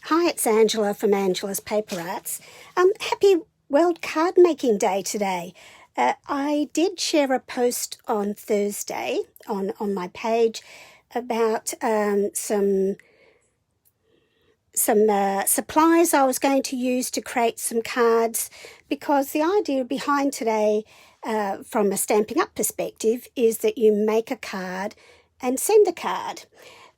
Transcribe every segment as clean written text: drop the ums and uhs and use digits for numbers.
Hi, it's Angela from Angela's PaperArts. Happy World Card Making Day today. I did share a post on Thursday on my page about some supplies I was going to use to create some cards, because the idea behind today from a Stampin' Up perspective is that you make a card and send a card.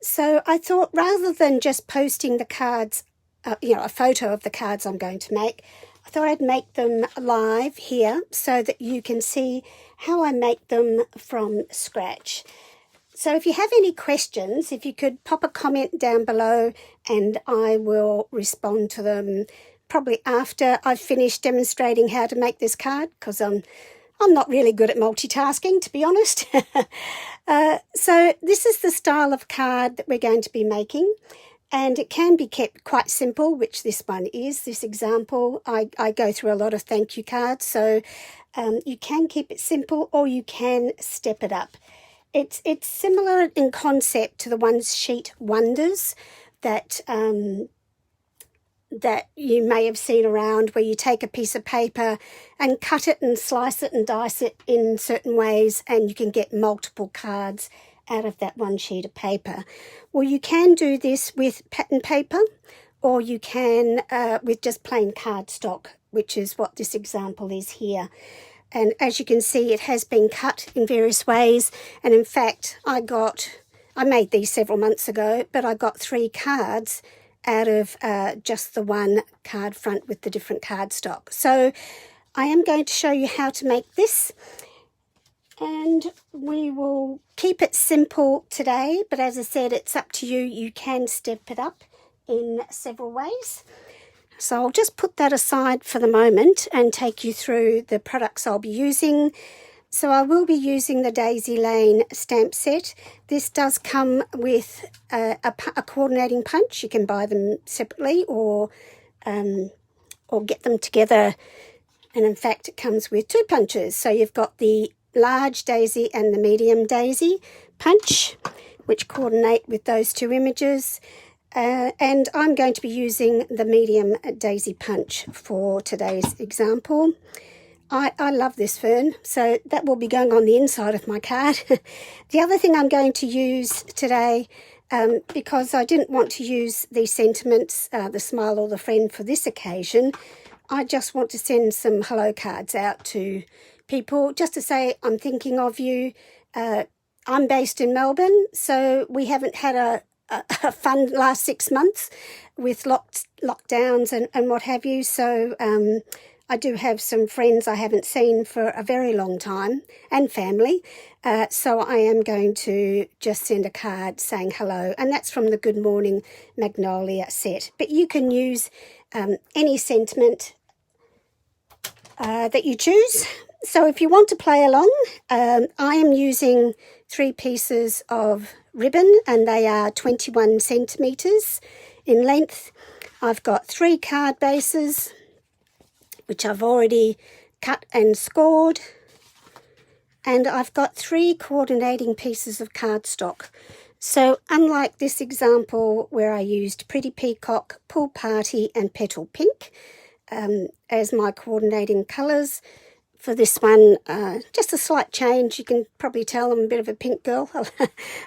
So I thought, rather than just posting the cards, a photo of the cards I'm going to make, I thought I'd make them live here so that you can see how I make them from scratch. So if you have any questions, if you could pop a comment down below and I will respond to them probably after I've finished demonstrating how to make this card, because I'm not really good at multitasking, to be honest. So this is the style of card that we're going to be making, and it can be kept quite simple, which this one is. This example, I go through a lot of thank you cards, so you can keep it simple or you can step it up. It's similar in concept to the One Sheet Wonders that you may have seen around, where you take a piece of paper and cut it and slice it and dice it in certain ways, and you can get multiple cards out of that one sheet of paper. Well, you can do this with pattern paper, or you can with just plain cardstock, which is what this example is here. And as you can see, it has been cut in various ways, and in fact I made these several months ago, but I got 3 cards out of just the one card front with the different cardstock. So I am going to show you how to make this, and we will keep it simple today, but as I said, it's up to you. You can step it up in several ways. So I'll just put that aside for the moment and take you through the products I'll be using. So I will be using the Daisy Lane stamp set. This does come with a coordinating punch. You can buy them separately or get them together. And in fact, it comes with 2 punches. So you've got the large daisy and the medium daisy punch, which coordinate with those 2 images. And I'm going to be using the medium daisy punch for today's example. I love this fern, so that will be going on the inside of my card. The other thing I'm going to use today, because I didn't want to use the sentiments, the smile or the friend for this occasion, I just want to send some hello cards out to people just to say I'm thinking of you. I'm based in Melbourne, so we haven't had a fun last 6 months with lockdowns and what have you, so I do have some friends I haven't seen for a very long time, and family, so I am going to just send a card saying hello, and that's from the Good Morning Magnolia set. But you can use any sentiment that you choose. So if you want to play along, I am using 3 pieces of ribbon, and they are 21 centimetres in length. I've got 3 card bases, which I've already cut and scored, and I've got 3 coordinating pieces of cardstock. So unlike this example where I used Pretty Peacock, Pool Party and Petal Pink as my coordinating colours, for this one, just a slight change. You can probably tell I'm a bit of a pink girl.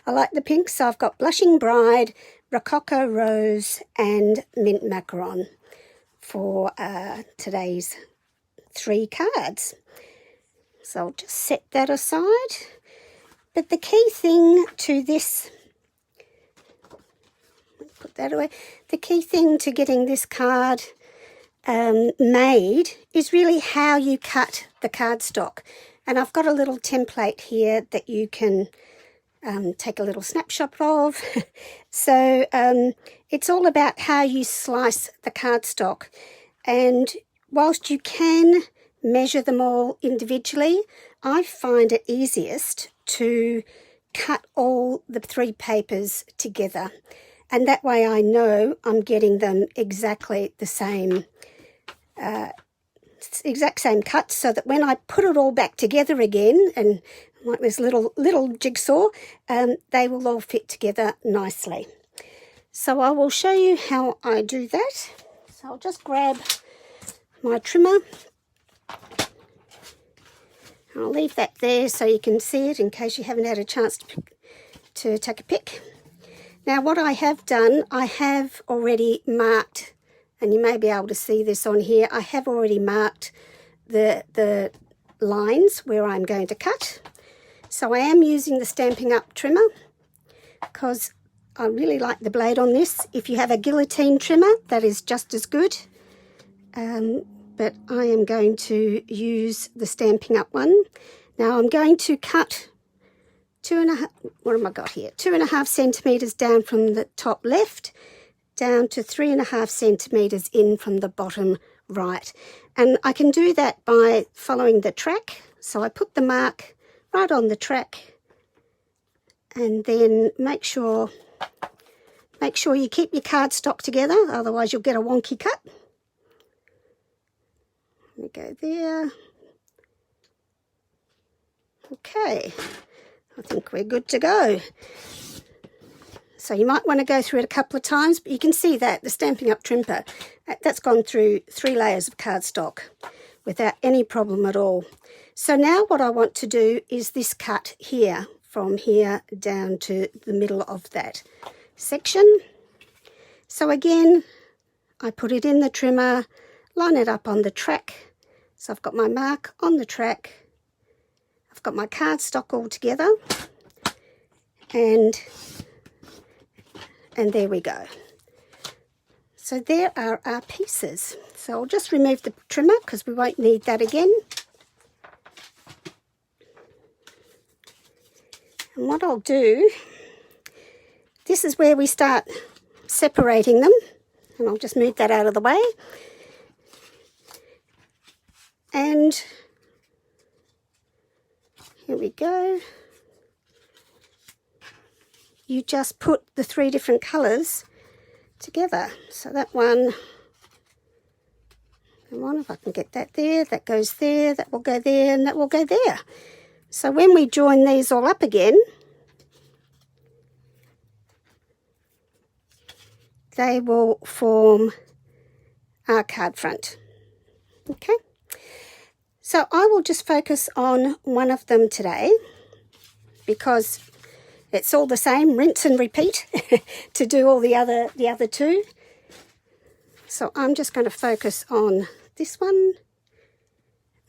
I like the pink, so I've got Blushing Bride, Rococo Rose and Mint Macaron for today's 3 cards. So I'll just set that aside. But the key thing to this, put that away, the key thing to getting this card made is really how you cut the cardstock. And I've got a little template here that you can take a little snapshot of. So it's all about how you slice the cardstock, and whilst you can measure them all individually, I find it easiest to cut all the 3 papers together, and that way I know I'm getting them exactly the same exact same cut, so that when I put it all back together again, and like this little jigsaw, they will all fit together nicely. So I will show you how I do that. So I'll just grab my trimmer. I'll leave that there so you can see it in case you haven't had a chance to take a pic. Now what I have done, I have already marked, and you may be able to see this on here, I have already marked the lines where I'm going to cut. So I am using the Stampin' Up trimmer because I really like the blade on this. If you have a guillotine trimmer, that is just as good. But I am going to use the Stampin' Up one. Now I'm going to cut 2.5 centimetres down from the top left, down to 3.5 centimetres in from the bottom right. And I can do that by following the track. So I put the mark right on the track, and then make sure you keep your cardstock together, otherwise you'll get a wonky cut. We go there. Okay, I think we're good to go. So you might want to go through it a couple of times, but you can see that the Stampin' Up trimmer, that's gone through 3 layers of cardstock without any problem at all. So now what I want to do is this cut here, from here down to the middle of that section. So again, I put it in the trimmer, line it up on the track. So I've got my mark on the track, I've got my cardstock all together, and there we go. So there are our pieces. So I'll just remove the trimmer because we won't need that again. And what I'll do, this is where we start separating them, and I'll just move that out of the way. And here we go. You just put the 3 different colours together. So that one, come on, if I can get that there, that goes there, that will go there, and that will go there. So when we join these all up again, they will form our card front. Okay, so I will just focus on one of them today because it's all the same, rinse and repeat to do all the other 2. So I'm just going to focus on this one.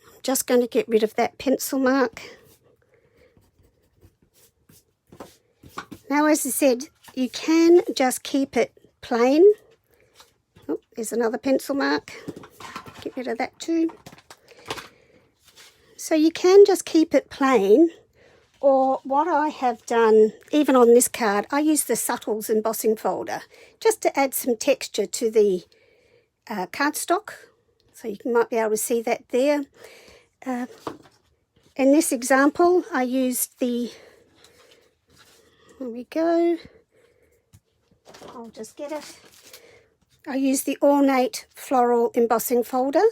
I'm just going to get rid of that pencil mark. Now, as I said, you can just keep it plain. Oh, there's another pencil mark. Get rid of that too. So you can just keep it plain, or what I have done, even on this card, I use the Subtles embossing folder just to add some texture to the cardstock. So you might be able to see that there. In this example, I used the, here we go, I'll just get it. I used the Ornate Floral Embossing folder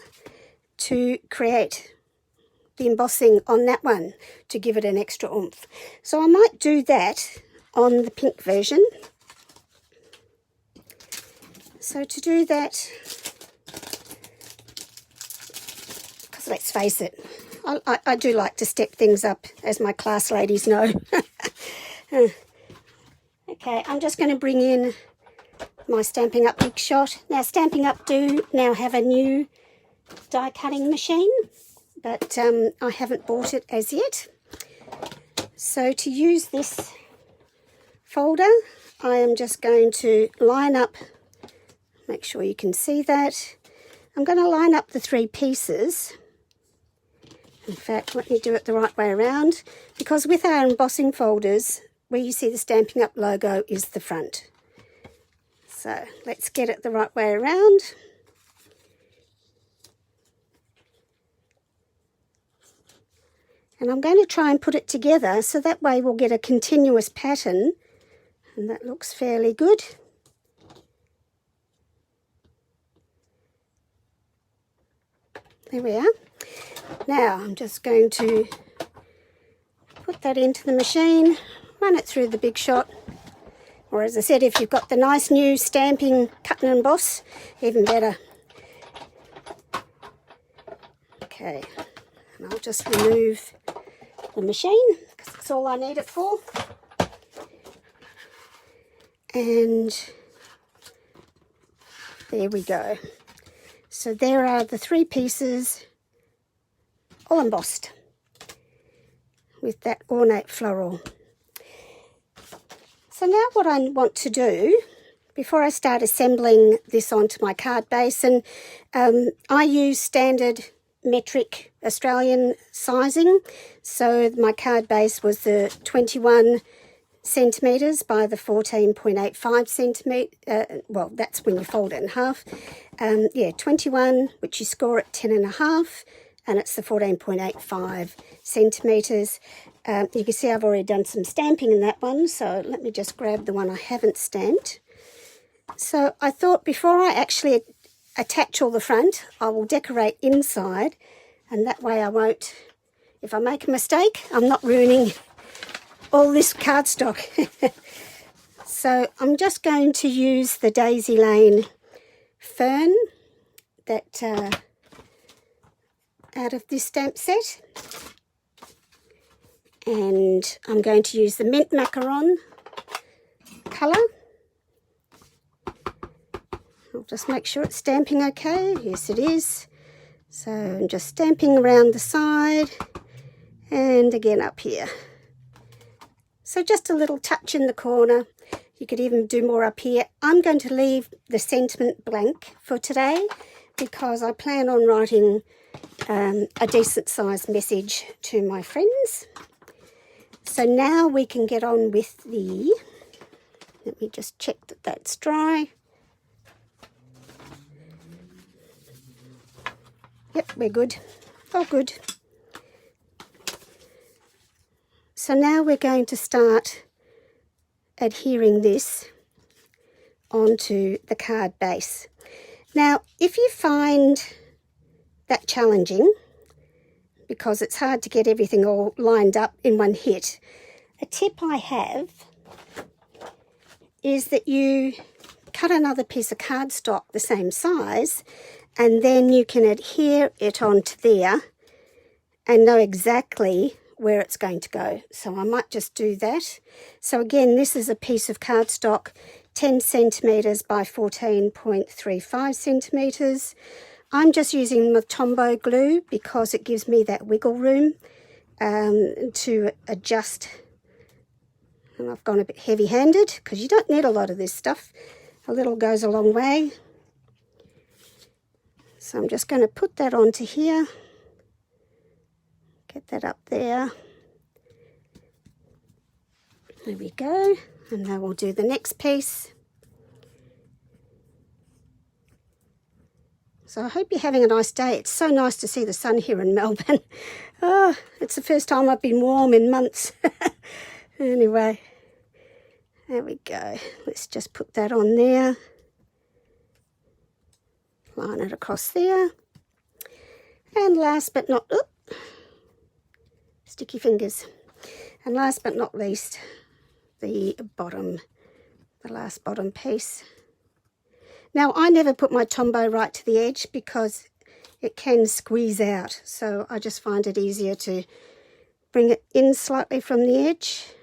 to create the embossing on that one to give it an extra oomph. So I might do that on the pink version. So to do that, because let's face it, I do like to step things up, as my class ladies know. Okay, I'm just going to bring in my Stampin' Up Big Shot. Now, Stampin' Up do now have a new die cutting machine, but I haven't bought it as yet. So to use this folder, I am just going to line up, make sure you can see that. I'm going to line up the 3 pieces. In fact, let me do it the right way around, because with our embossing folders, where you see the Stampin' Up logo is the front. So let's get it the right way around. And I'm going to try and put it together so that way we'll get a continuous pattern, and that looks fairly good. There we are. Now I'm just going to put that into the machine, run it through the Big Shot, Or as I said, if you've got the nice new stamping cut and emboss, even better. Okay, and I'll just remove the machine because that's all I need it for. And there we go. So there are the 3 pieces all embossed with that ornate floral. So now what I want to do, before I start assembling this onto my card base, and I use standard metric Australian sizing, so my card base was the 21 centimetres by the 14.85 centimetre, well, that's when you fold it in half. Yeah, 21, which you score at 10.5, and it's the 14.85 centimetres. You can see I've already done some stamping in that one, so let me just grab the one I haven't stamped. So I thought before I actually attach all the front, I will decorate inside, and that way I won't, if I make a mistake, I'm not ruining all this cardstock. So I'm just going to use the Daisy Lane fern that out of this stamp set, and I'm going to use the mint macaron colour. I'll just make sure it's stamping okay. Yes, it is. So I'm just stamping around the side and again up here. So just a little touch in the corner. You could even do more up here. I'm going to leave the sentiment blank for today because I plan on writing a decent sized message to my friends. So now we can get on with the, let me just check that that's dry. Yep, we're good. Oh, good. So now we're going to start adhering this onto the card base. Now, if you find that challenging, because it's hard to get everything all lined up in one hit, a tip I have is that you cut another piece of cardstock the same size, and then you can adhere it onto there and know exactly where it's going to go. So I might just do that. So again, this is a piece of cardstock, 10 centimetres by 14.35 centimetres. I'm just using the tombow glue because it gives me that wiggle room to adjust. And I've gone a bit heavy-handed because you don't need a lot of this stuff. A little goes a long way. So I'm just going to put that onto here. Get that up there. There we go. And now we'll do the next piece. So I hope you're having a nice day. It's so nice to see the sun here in Melbourne. Oh, it's the first time I've been warm in months. Anyway, there we go. Let's just put that on there. Line it across there. And last but not, sticky fingers. And last but not least, the last bottom piece. Now, I never put my tombow right to the edge because it can squeeze out. So I just find it easier to bring it in slightly from the edge.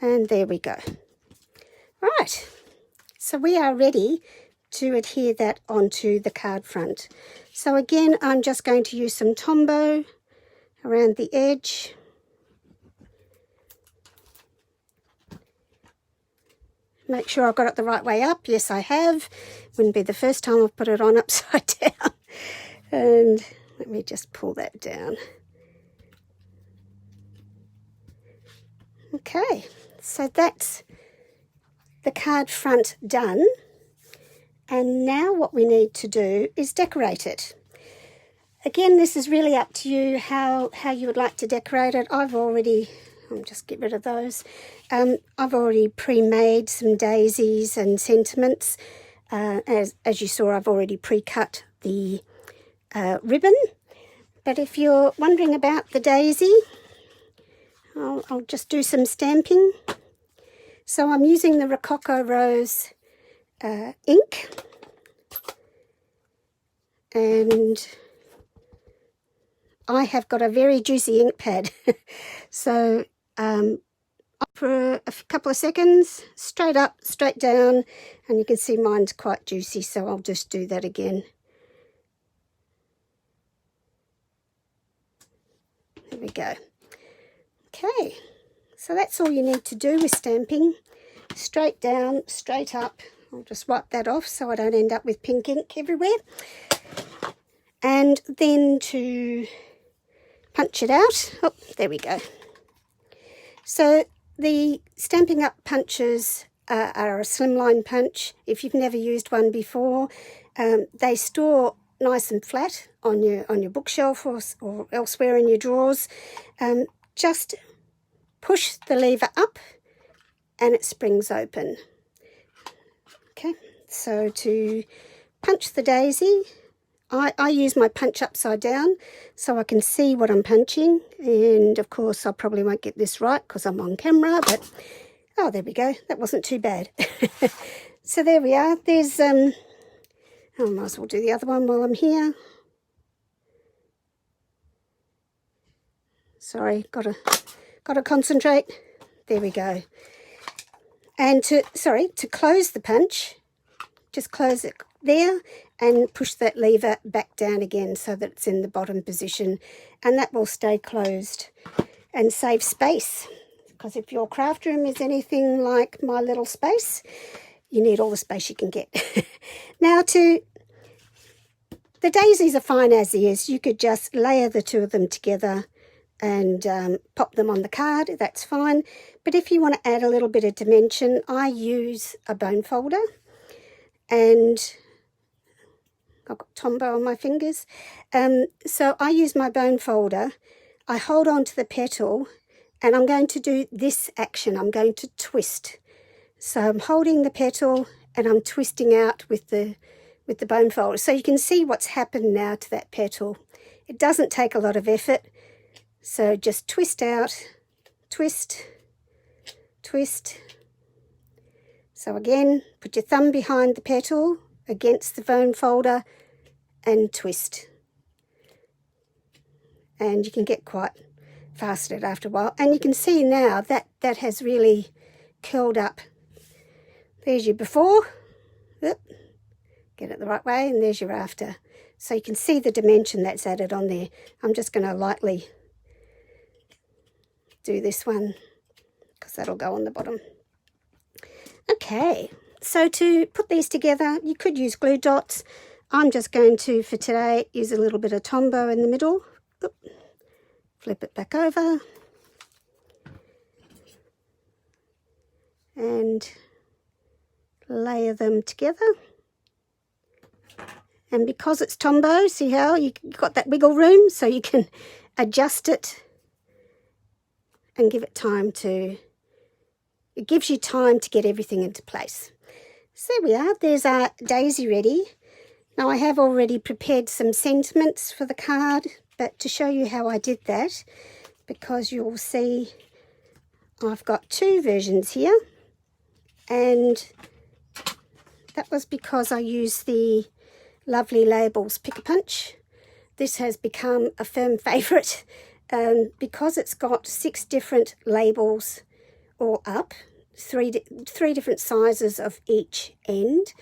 And there we go. Right, so we are ready to adhere that onto the card front. So again, I'm just going to use some tombow around the edge. Make sure I've got it the right way up. Yes, I have. Wouldn't be the first time I've put it on upside down. And let me just pull that down. Okay, so that's the card front done. And now what we need to do is decorate it. Again, this is really up to you how you would like to decorate it. I'll just get rid of those. I've already pre-made some daisies and sentiments. As you saw, I've already pre-cut the ribbon. But if you're wondering about the daisy, I'll just do some stamping. So I'm using the Rococo Rose ink, and I have got a very juicy ink pad. So for a couple of seconds, straight up, straight down, and you can see mine's quite juicy, so I'll just do that again. There we go. Okay, so that's all you need to do with stamping. Straight down, straight up. I'll just wipe that off so I don't end up with pink ink everywhere. And then to punch it out. Oh, there we go. So the Stampin' Up punches are a slimline punch. If you've never used one before, they store nice and flat on your bookshelf or elsewhere in your drawers. Just push the lever up and it springs open. Okay, so to punch the daisy, I use my punch upside down so I can see what I'm punching, and of course I probably won't get this right because I'm on camera, but oh, there we go, that wasn't too bad. So there we are. There's I might as well do the other one while I'm here. Sorry, gotta concentrate. There we go. And to close the punch, just close it there and push that lever back down again so that it's in the bottom position, and that will stay closed and save space, because if your craft room is anything like my little space, you need all the space you can get. Now, the daisies are fine as is. You could just layer the two of them together and pop them on the card, that's fine. But if you want to add a little bit of dimension, I use a bone folder, and I've got tombow on my fingers. So I use my bone folder, I hold on to the petal, and I'm going to do this action. I'm going to twist. So I'm holding the petal and I'm twisting out with the bone folder. So you can see what's happened now to that petal. It doesn't take a lot of effort. So just twist out, twist, twist. So again, put your thumb behind the petal against the bone folder and twist. And you can get quite fast at it after a while. And you can see now that has really curled up. There's your before. Oop, get it the right way, and there's your after. So you can see the dimension that's added on there. I'm just going to lightly do this one because that'll go on the bottom. Okay, so to put these together, you could use glue dots. I'm just going to, for today, use a little bit of tombow in the middle. Oop, flip it back over. And layer them together. And because it's tombow, see how you've got that wiggle room, so you can adjust it and give it time to, it gives you time to get everything into place. So there we are, there's our daisy ready. Now I have already prepared some sentiments for the card, but to show you how I did that, because you'll see I've got two versions here, and that was because I used the lovely Labels Pick-a-Punch. This has become a firm favourite because it's got 6 different labels all up, three different sizes of each end,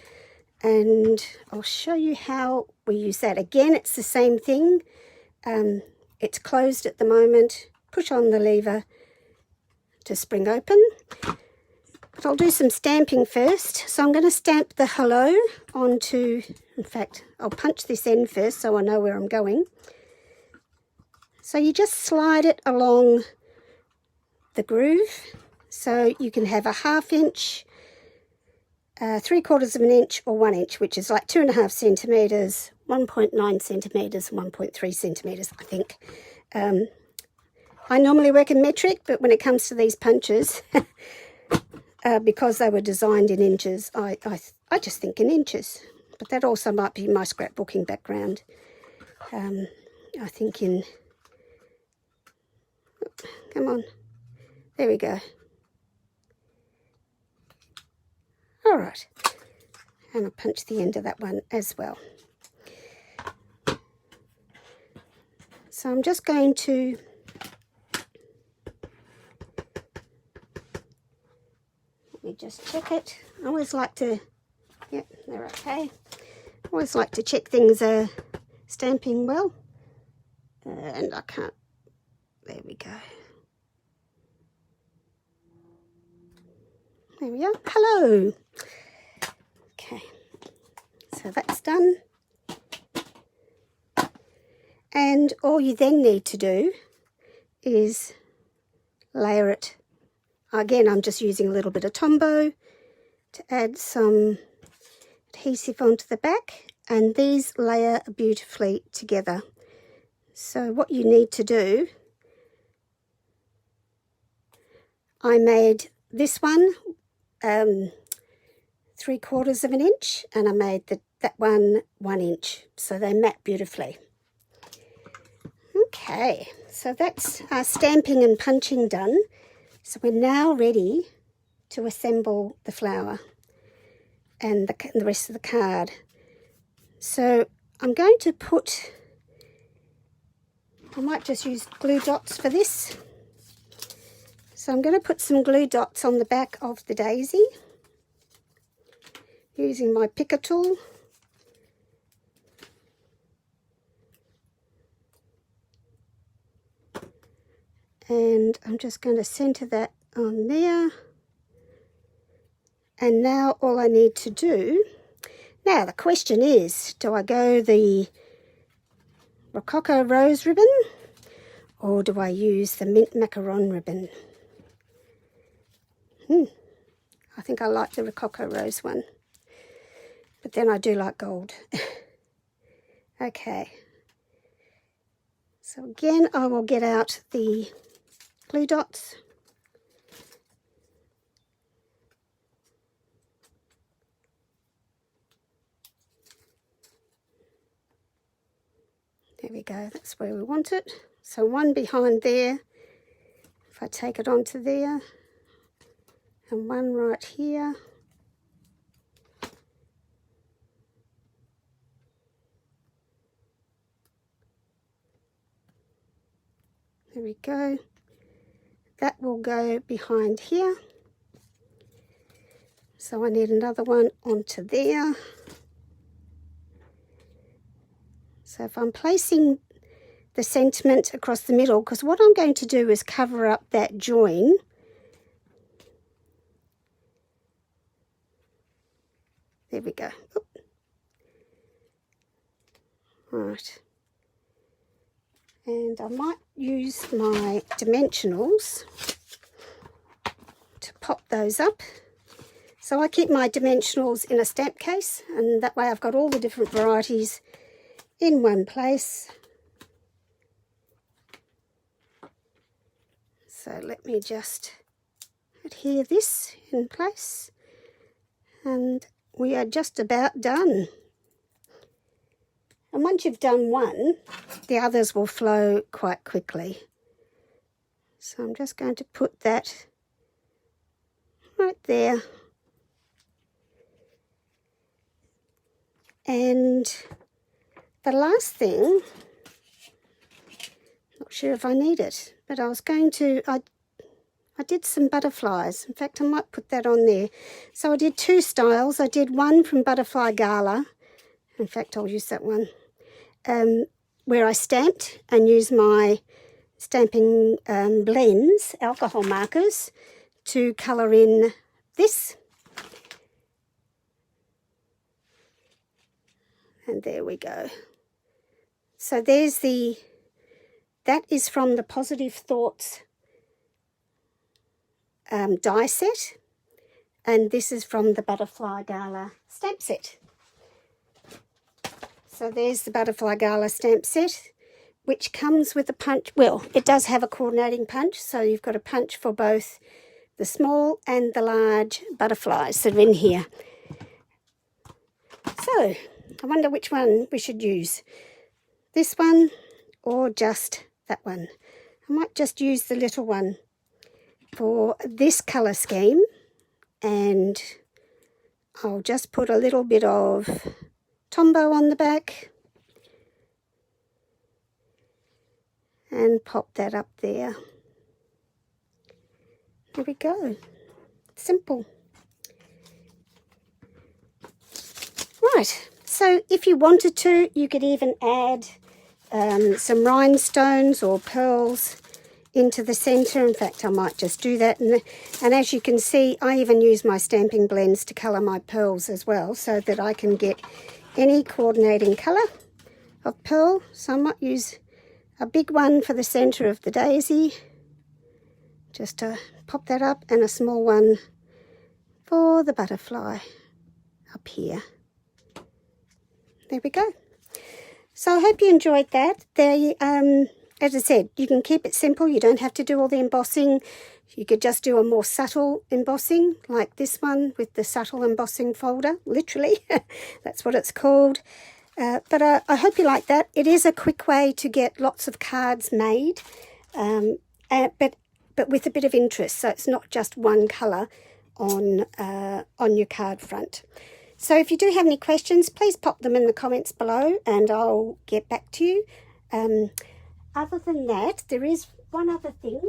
and I'll show you how we use that. Again, it's the same thing. It's closed at the moment. Push on the lever to spring open. But I'll do some stamping first. So I'm going to stamp the hello onto, in fact, I'll punch this end first so I know where I'm going. So you just slide it along the groove. So you can have a 1/2 inch, 3/4 of an inch, or 1 inch, which is like 2.5 centimetres, 1.9 centimetres, 1.3 centimetres, I think. I normally work in metric, but when it comes to these punches, because they were designed in inches, I just think in inches. But that also might be my scrapbooking background. I think in, come on, There we go. All right, and I'll punch the end of that one as well. So I'm just going to let me just check it. I always like to, yep, they're okay. I always like to check things are stamping well. And I can't, there we go. There we are. Hello. Okay, so that's done. And all you then need to do is layer it. Again, I'm just using a little bit of tombow to add some adhesive onto the back, and these layer beautifully together. So what you need to do, I made this one 3/4 of an inch, and I made that one 1 inch, so they mat beautifully. Okay, so that's our stamping and punching done. So we're now ready to assemble the flower and the rest of the card. So I'm going to put, I might just use glue dots for this. So I'm going to put some glue dots on the back of the daisy using my picker tool. And I'm just going to centre that on there. And now all I need to do, now the question is, do I go the Rococo Rose ribbon or do I use the Mint Macaron ribbon? I think I like the Rococo Rose one, but then I do like gold. Okay, so again I will get out the glue dots. There we go, that's where we want it. So one behind there, if I take it onto there, and one right here. There we go. That will go behind here. So I need another one onto there. So if I'm placing the sentiment across the middle, because what I'm going to do is cover up that join. There we go. Oop. Right. And I might use my dimensionals to pop those up. So I keep my dimensionals in a stamp case, and that way I've got all the different varieties in one place. So let me just adhere this in place, and we are just about done. And once you've done one, the others will flow quite quickly. So I'm just going to put that right there. And the last thing, not sure if I need it, but I was going to, I did some butterflies. In fact, I might put that on there. So I did two styles. I did one from Butterfly Gala. In fact, I'll use that one. Where I stamped and used my stamping blends, alcohol markers, to colour in this. And there we go. So there's that is from the Positive Thoughts die set, and this is from the Butterfly Gala stamp set. So there's the Butterfly Gala stamp set, which comes with a punch. Well, it does have a coordinating punch, so you've got a punch for both the small and the large butterflies that are in here. So I wonder which one we should use. This one or just that one. I might just use the little one for this colour scheme, and I'll just put a little bit of tombow on the back and pop that up there. There we go. Simple. Right, so if you wanted to, you could even add some rhinestones or pearls into the centre. In fact, I might just do that. And as you can see, I even use my stamping blends to colour my pearls as well, so that I can get any coordinating colour of pearl. So I might use a big one for the centre of the daisy, just to pop that up, and a small one for the butterfly up here. There we go. So I hope you enjoyed that. As I said, you can keep it simple. You don't have to do all the embossing. You could just do a more subtle embossing, like this one with the subtle embossing folder, literally. That's what it's called. But I hope you like that. It is a quick way to get lots of cards made, but with a bit of interest. So it's not just one colour on your card front. So if you do have any questions, please pop them in the comments below and I'll get back to you. Other than that, there is one other thing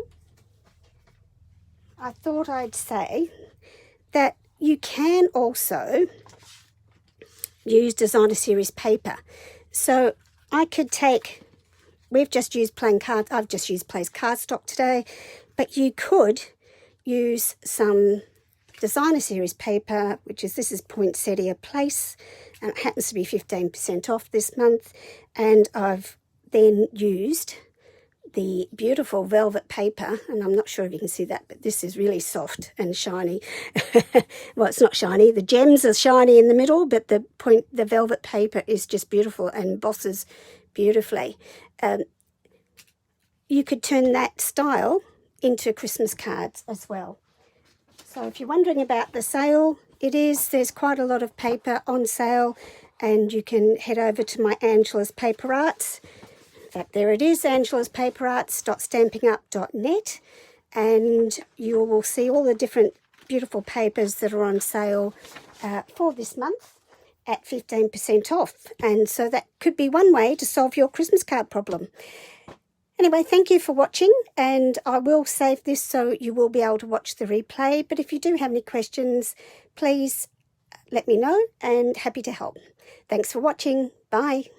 I thought I'd say, that you can also use designer series paper. So I could take, we've just used plain card, I've just used plain cardstock today, but you could use some designer series paper, this is Poinsettia Place, and it happens to be 15% off this month. And I've then used the beautiful velvet paper, and I'm not sure if you can see that, but this is really soft and shiny. Well, it's not shiny, the gems are shiny in the middle, but the velvet paper is just beautiful and embosses beautifully. You could turn that style into Christmas cards as well. So if you're wondering about the sale, there's quite a lot of paper on sale, and you can head over to my Angela's PaperArts. In fact, there it is, angela's.paperarts.stampingup.net, and you will see all the different beautiful papers that are on sale for this month at 15% off. And so that could be one way to solve your Christmas card problem. Anyway, thank you for watching, and I will save this so you will be able to watch the replay. But if you do have any questions, please let me know, and happy to help. Thanks for watching. Bye.